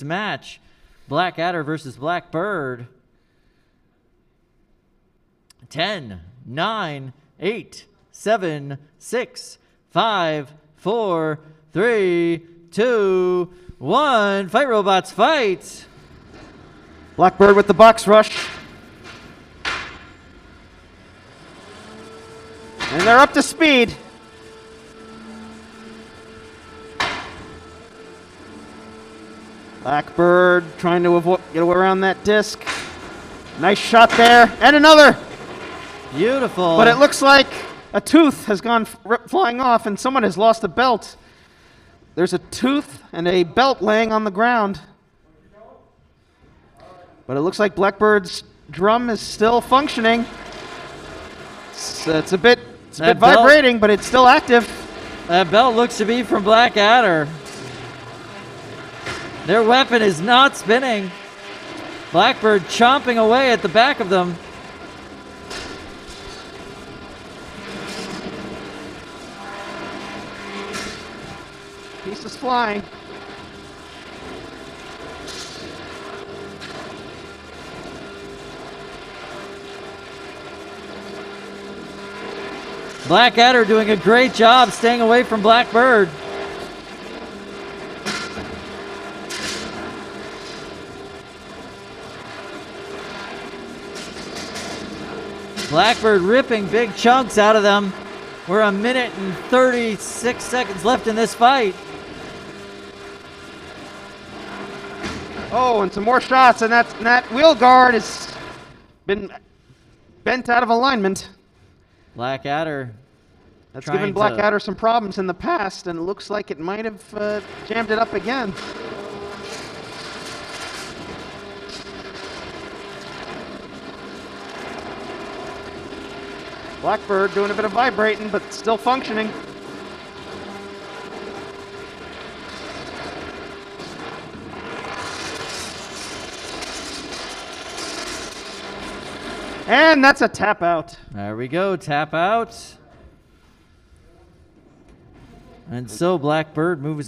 match. Black Adder versus Blackbird. 10, 9, 8, 7, 6, 5, 4, 3, 2, 1. Fight, robots, fight. Blackbird with the box rush. And they're up to speed. Blackbird trying to get around that disc. Nice shot there. And another. Beautiful. But it looks like a tooth has gone flying off and someone has lost a belt. There's a tooth and a belt laying on the ground. But it looks like Blackbird's drum is still functioning. It's a bit vibrating, but it's still active. That belt looks to be from Black Adder. Their weapon is not spinning. Blackbird chomping away at the back of them. Pieces flying. Black Adder doing a great job staying away from Blackbird. Blackbird ripping big chunks out of them. We're 1 minute and 36 seconds left in this fight. Oh, and some more shots, and that wheel guard has been bent out of alignment. Black Adder. That's given Black Adder some problems in the past, and it looks like it might have jammed it up again. Blackbird doing a bit of vibrating, but still functioning. And that's a tap out. There we go, tap out. And so Blackbird moves